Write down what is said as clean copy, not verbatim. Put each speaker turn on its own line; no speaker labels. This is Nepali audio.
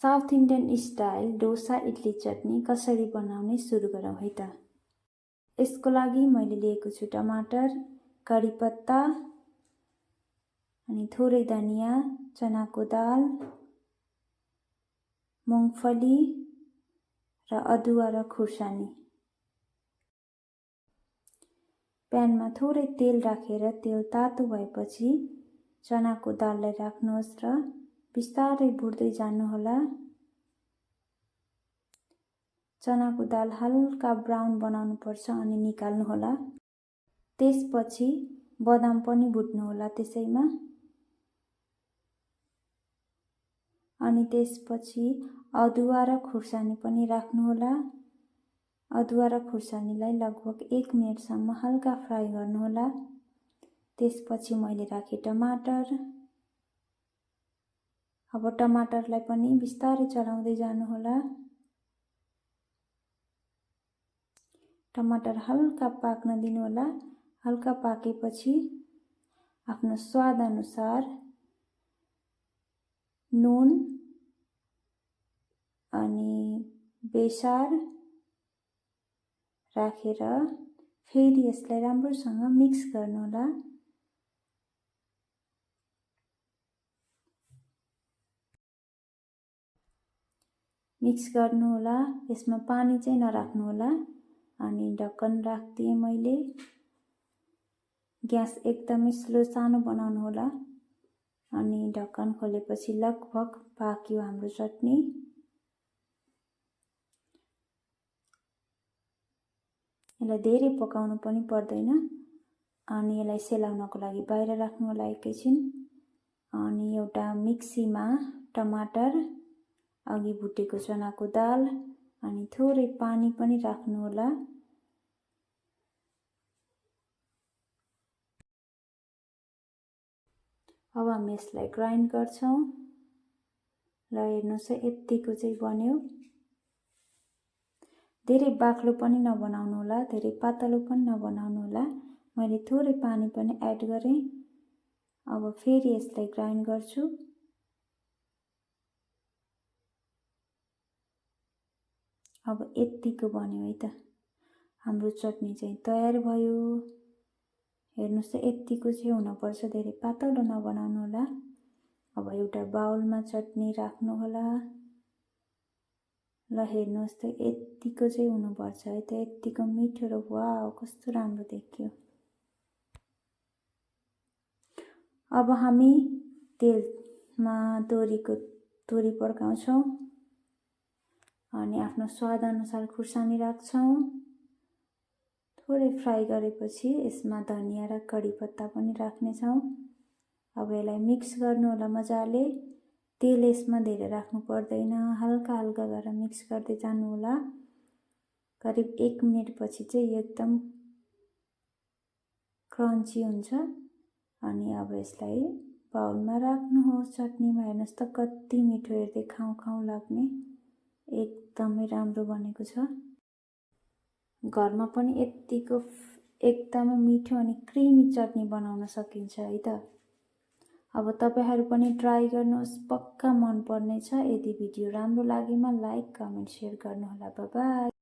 South Indian style dosa idli chutney कसरी बनाउने सुरु गरौँ है त। यसको लागि मैले लिएको छु टमाटर, कडी पत्ता, अनि थोरै धनिया, चनाको दाल, मूंगफली र अदुवा र खुर्सानी। प्यानमा थोरै तेल राखेर तेल तातो भएपछि चनाको दाललाई राख्नुहोस् र बिस्तारै भुट्दै जानुहोला। चनाको दाल हल्का ब्राउन बनाउनु पर्छ अनि निकाल्नुहोला। त्यसपछि बदाम पनि भुट्नुहोला त्यसैमा। अनि त्यसपछि अदुवा र खुर्सानी पनि राख्नुहोला। अदुवा र खुर्सानीलाई लगभग 1 मिनेटसम्म हल्का फ्राई गर्नुहोला। त्यसपछि मैले राखेँ टमाटर। अब टमाटरलाई पनि बिस्तारै चलाउँदै जानुहोला। टमाटर हल्का पाक्न दिनुहोला। हल्का पाकेपछि आफ्नो स्वाद अनुसार नुन अनि बेसार राखेर फेरि यसलाई राम्रोसँग मिक्स गर्नुहोला। मिक्स गर्नुहोला। यसमा पानी चाहिँ नराख्नुहोला। अनि ढक्कन राख्दिएँ मैले। ग्यास एकदमै स्लो सानो बनाउनुहोला। अनि ढक्कन खोलेपछि लगभग पाक्यो हाम्रो चटनी। यसलाई धेरै पकाउनु पनि पर्दैन। अनि यसलाई सेलाउनको लागि बाहिर राख्नुहोला एकैछिन। अनि एउटा मिक्सीमा टमाटर, अघि भुटेको चनाको दाल अनि थोरै पानी पनि राख्नुहोला। अब हामी यसलाई ग्राइन्ड गर्छौं र हेर्नुहोस् यतिको चाहिँ बन्यो। धेरै बाक्लो पनि नबनाउनु होला, धेरै पातलो पनि नबनाउनु होला। मैले थोरै पानी पनि एड गरेँ। अब फेरि यसलाई ग्राइन्ड गर्छु। अब यतिको बन्यो है त। हाम्रो चटनी चाहिँ तयार भयो। हेर्नुहोस् यतिको चाहिँ हुनुपर्छ, धेरै पातलो नबनाउनु होला। अब एउटा बाउलमा चटनी राख्नु होला। ल हेर्नुहोस् त यतिको चाहिँ हुनुपर्छ है त। यतिको मिठो र वाउ कस्तो राम्रो देखियो। अब हामी तेलमा तोरी पड्काउँछौँ अनि आफ्नो स्वाद अनुसार खुर्सानी राख्छौँ। थोरै फ्राई गरेपछि यसमा धनिया र कडी पत्ता पनि राख्नेछौँ। अब यसलाई मिक्स गर्नु होला मजाले। तेल यसमा धेरै राख्नु पर्दैन, हल्का हल्का गरेर मिक्स गर्दै जानु होला। करिब 1 मिनेटपछि चाहिँ एकदम क्रन्ची हुन्छ। अनि अब यसलाई बाउलमा राख्नुहोस्। चटनीमा हेर्नुहोस् त कति मिठो, हेर्दै खाउँ खाउँ लाग्ने एकदमै राम्रो बनेको छ। घरमा पनि यतिको एकदमै मिठो अनि क्रिमी चटनी बनाउन सकिन्छ है त। अब तपाईहरु पनि ट्राई गर्नुहोस्, पक्का मन पर्नेछ। यदि भिडियो राम्रो लागेमा लाइक, कमेन्ट, शेयर गर्नुहोला। Bye bye.